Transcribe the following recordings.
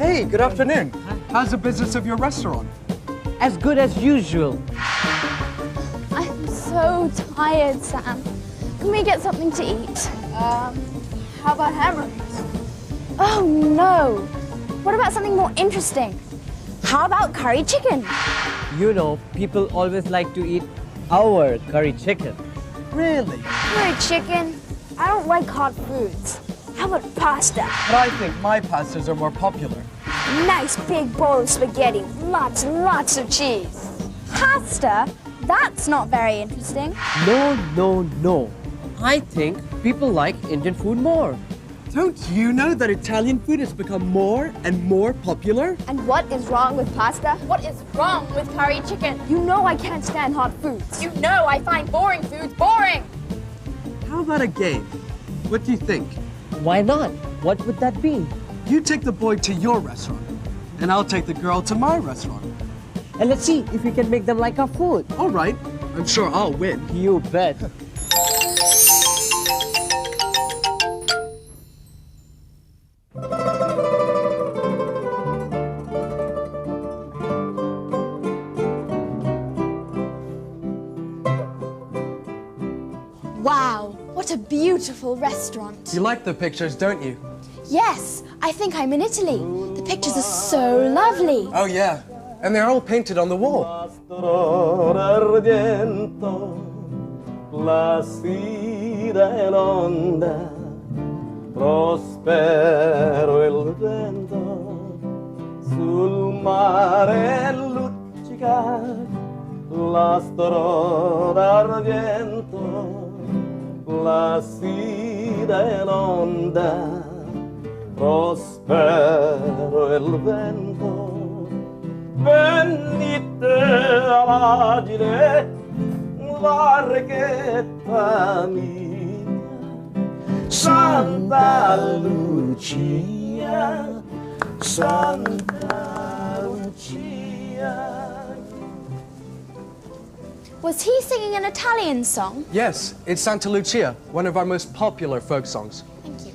Hey, good afternoon. How's the business of your restaurant? As good as usual. I'm so tired, Sam. Can we get something to eat? How about hamburgers? Oh no! What about something more interesting? How about curry chicken? You know, people always like to eat our curry chicken. Really? Curry chicken? I don't like hot foods. How about pasta? But I think my pastas are more popular. Nice big bowl of spaghetti, lots and lots of cheese. Pasta? That's not very interesting. No. I think people like Indian food more. Don't you know that Italian food has become more and more popular? And what is wrong with pasta? What is wrong with curry chicken? You know I can't stand hot foods. You know I find boring foods boring. How about a game? What do you think? Why not? What would that be? You take the boy to your restaurant, and I'll take the girl to my restaurant. And let's see if we can make them like our food. All right. I'm sure I'll win. You bet. Wow, what a beautiful restaurant. You like the pictures, don't you? Yes, I think I'm in Italy. The pictures are so lovely. Oh, yeah. And they're all painted on the wall. Prospero il vento sul mare luccica l'astro d'argento placida l'onda prospero il vento venite all'agile barchetta mia Santa Lucia, Santa Lucia. Was he singing an Italian song? Yes, it's Santa Lucia, one of our most popular folk songs. Thank you.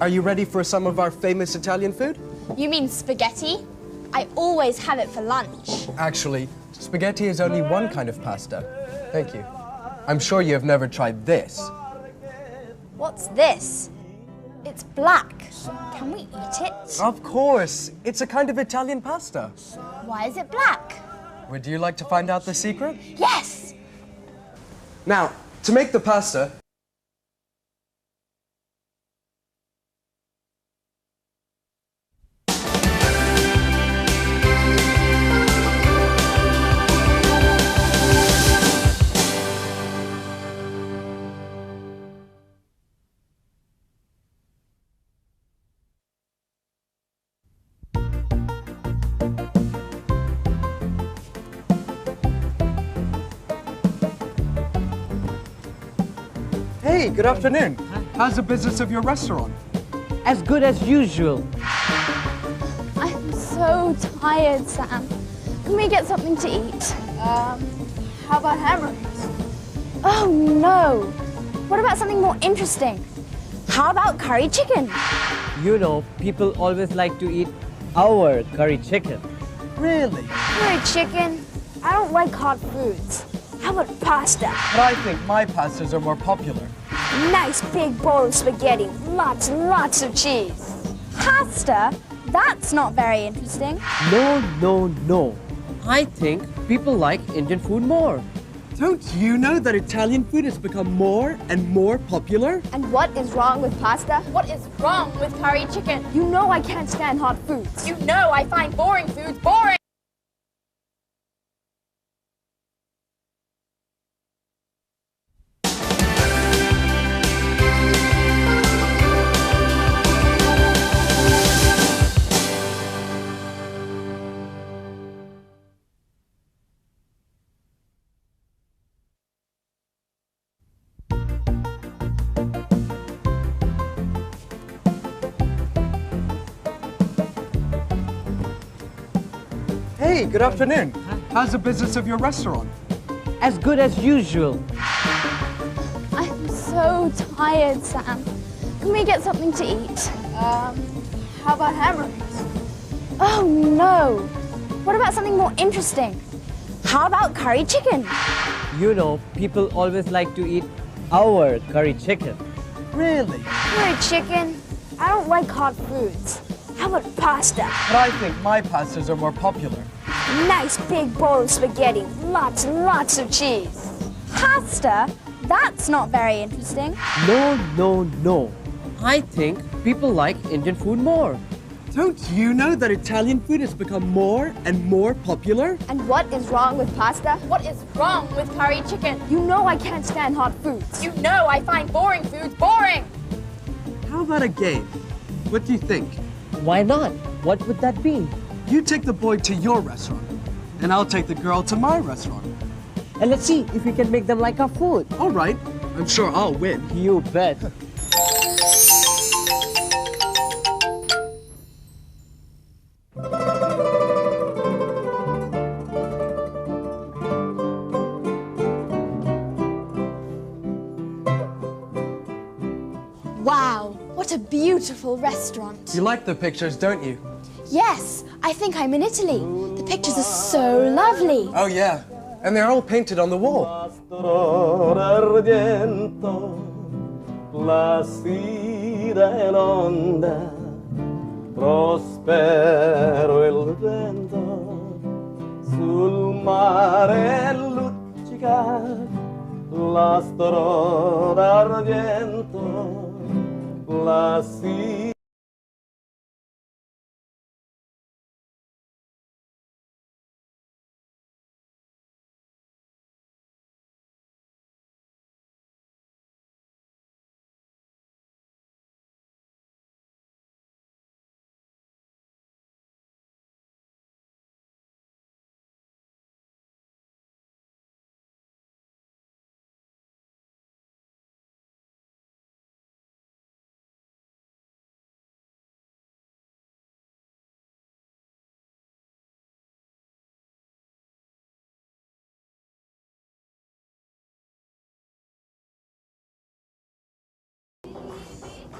Are you ready for some of our famous Italian food? You mean spaghetti? I always have it for lunch. Actually, spaghetti is only one kind of pasta. Thank you. I'm sure you have never tried this. What's this? It's black. Can we eat it? Of course. It's a kind of Italian pasta. Why is it black? Would you like to find out the secret? Yes! Now, to make the pasta, Hey, good afternoon. How's the business of your restaurant? As good as usual. I'm so tired, Sam. Can we get something to eat? How about hamburgers? Oh no! What about something more interesting? How about curry chicken? You know, people always like to eat our curry chicken. Really? Curry chicken? I don't like hot foods. How about pasta? But I think my pastas are more popular. Nice big bowl of spaghetti, lots and lots of cheese. Pasta? That's not very interesting. No. I think people like Indian food more. Don't you know that Italian food has become more and more popular? And what is wrong with pasta? What is wrong with curry chicken? You know I can't stand hot foods. You know I find boring foods boring. Hey, good afternoon. How's the business of your restaurant? As good as usual. I'm so tired, Sam. Can we get something to eat? How about hamburgers? Oh no! What about something more interesting? How about curry chicken? You know, people always like to eat our curry chicken. Really? Curry chicken? I don't like hot foods. How about pasta? But I think my pastas are more popular. Nice big bowl of spaghetti, lots and lots of cheese. Pasta? That's not very interesting. No. I think people like Indian food more. Don't you know that Italian food has become more and more popular? And what is wrong with pasta? What is wrong with curry chicken? You know I can't stand hot foods. You know I find boring foods boring. How about a game? What do you think? Why not? What would that be? You take the boy to your restaurant, and I'll take the girl to my restaurant. And let's see if we can make them like our food. All right. I'm sure I'll win. You bet. Wow, what a beautiful restaurant. You like the pictures, don't you? Yes, I think I'm in Italy. The pictures are so lovely. Oh, yeah. And they're all painted on the wall. Mastro d'argento, placida e l'onda, prospero il vento, sul mare luccica, l'astro d'argento, placida.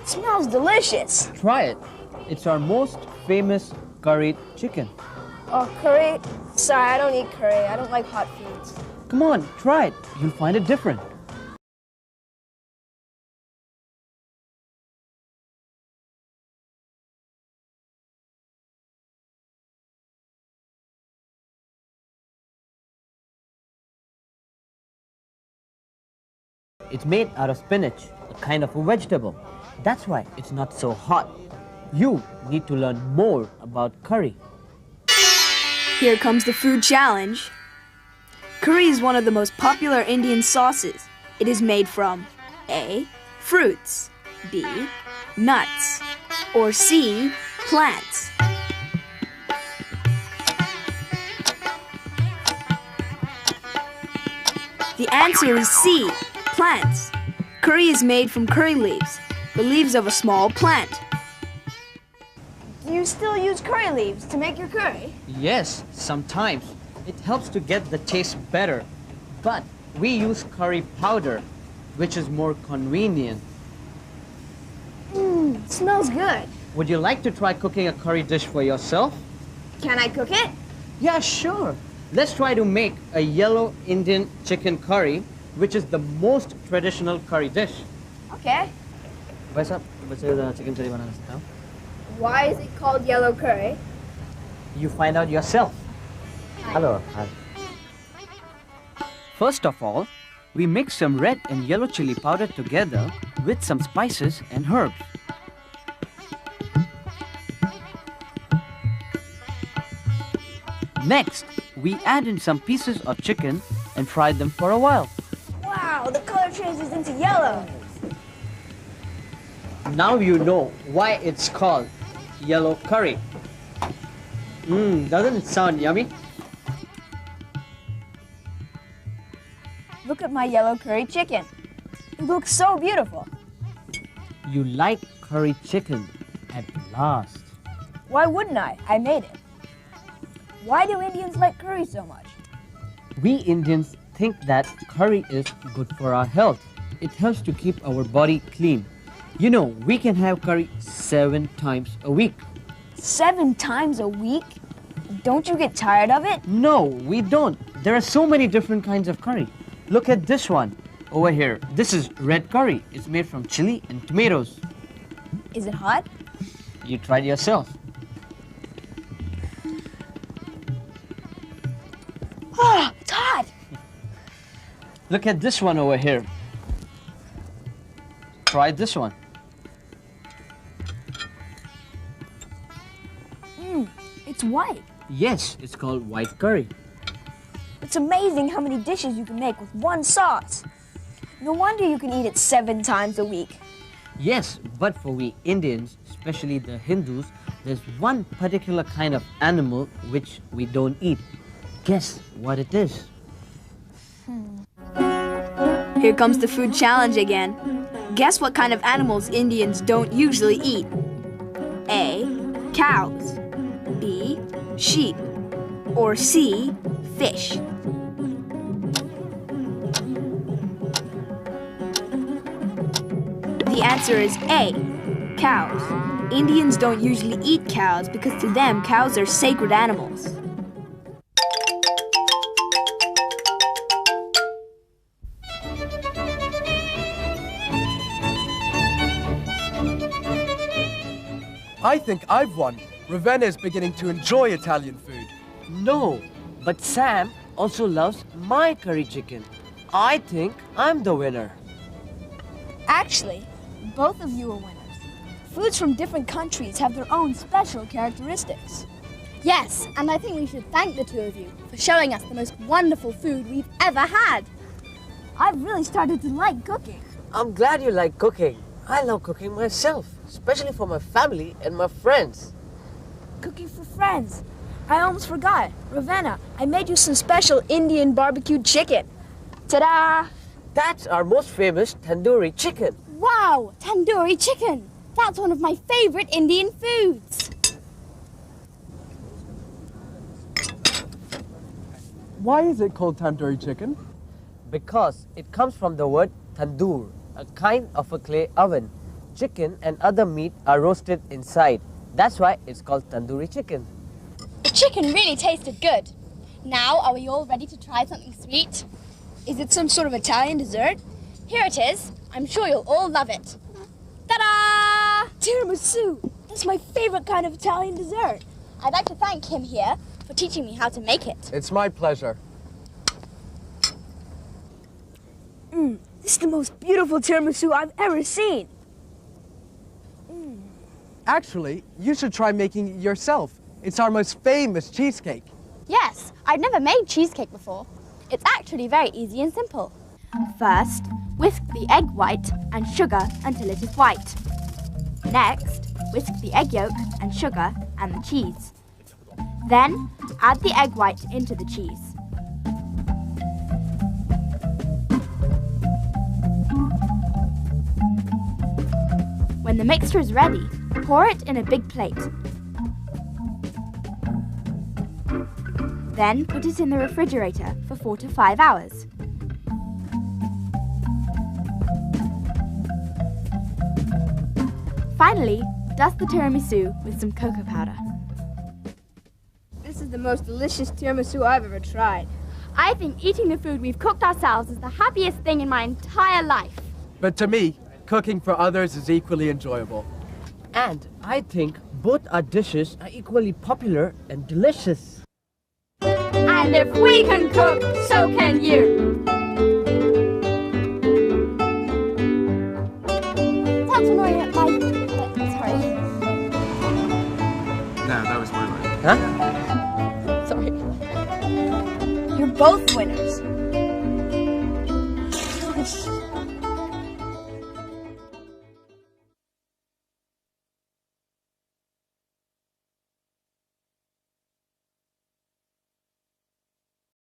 It smells delicious. Try it. It's our most famous curried chicken. Oh, curry? Sorry, I don't eat curry. I don't like hot foods. Come on, try it. You'll find it different. It's made out of spinach, a kind of a vegetable. That's why it's not so hot. You need to learn more about curry. Here comes the food challenge. Curry is one of the most popular Indian sauces. It is made from A. Fruits, B. Nuts, or C. Plants. The answer is C. Plants. Curry is made from curry leaves, the leaves of a small plant. Do you still use curry leaves to make your curry? Yes, sometimes. It helps to get the taste better. But we use curry powder, which is more convenient. It smells good. Would you like to try cooking a curry dish for yourself? Can I cook it? Yeah, sure. Let's try to make a yellow Indian chicken curry, which is the most traditional curry dish. Okay. वैसा बच्चे chicken curry बनाना सकता हूँ. Why is it called yellow curry? You find out yourself. Hello. Hi. First of all, we mix some red and yellow chili powder together with some spices and herbs. Next, we add in some pieces of chicken and fry them for a while. Wow, the color changes into yellow. Now you know why it's called yellow curry. Doesn't it sound yummy? Look at my yellow curry chicken. It looks so beautiful. You like curry chicken at last. Why wouldn't I? I made it. Why do Indians like curry so much? We Indians think that curry is good for our health. It helps to keep our body clean. You know, we can have curry 7 times a week. 7 times a week? Don't you get tired of it? No, we don't. There are so many different kinds of curry. Look at this one over here. This is red curry. It's made from chili and tomatoes. Is it hot? You try it yourself. Ah, it's hot. Look at this one over here. Try this one. It's white. Yes, it's called white curry. It's amazing how many dishes you can make with one sauce. No wonder you can eat it 7 times a week. Yes, but for we Indians, especially the Hindus, there's one particular kind of animal which we don't eat. Guess what it is? Here comes the food challenge again. Guess what kind of animals Indians don't usually eat? A. Cows. B. Sheep. Or C. Fish. The answer is A. Cows. Indians don't usually eat cows because to them cows are sacred animals. I think I've won. Ravenna is beginning to enjoy Italian food. No, but Sam also loves my curry chicken. I think I'm the winner. Actually, both of you are winners. Foods from different countries have their own special characteristics. Yes, and I think we should thank the two of you for showing us the most wonderful food we've ever had. I've really started to like cooking. I'm glad you like cooking. I love cooking myself, especially for my family and my friends. Cooking for friends. I almost forgot. Ravenna, I made you some special Indian barbecued chicken. Ta-da! That's our most famous tandoori chicken. Wow, tandoori chicken. That's one of my favorite Indian foods. Why is it called tandoori chicken? Because it comes from the word tandoor, a kind of a clay oven. Chicken and other meat are roasted inside. That's why it's called tandoori chicken. The chicken really tasted good. Now, are we all ready to try something sweet? Is it some sort of Italian dessert? Here it is. I'm sure you'll all love it. Ta-da! Tiramisu! That's my favorite kind of Italian dessert. I'd like to thank him here for teaching me how to make it. It's my pleasure. This is the most beautiful tiramisu I've ever seen. Actually, you should try making it yourself. It's our most famous cheesecake. Yes, I've never made cheesecake before. It's actually very easy and simple. First, whisk the egg white and sugar until it is white. Next, whisk the egg yolk and sugar and the cheese. Then, add the egg white into the cheese. When the mixture is ready, pour it in a big plate. Then put it in the refrigerator for 4 to 5 hours. Finally, dust the tiramisu with some cocoa powder. This is the most delicious tiramisu I've ever tried. I think eating the food we've cooked ourselves is the happiest thing in my entire life. But to me, cooking for others is equally enjoyable. And I think both our dishes are equally popular and delicious. And if we can cook, so can you. That's annoying at my... Sorry. No, that was my line. Huh? Sorry. You're both winners.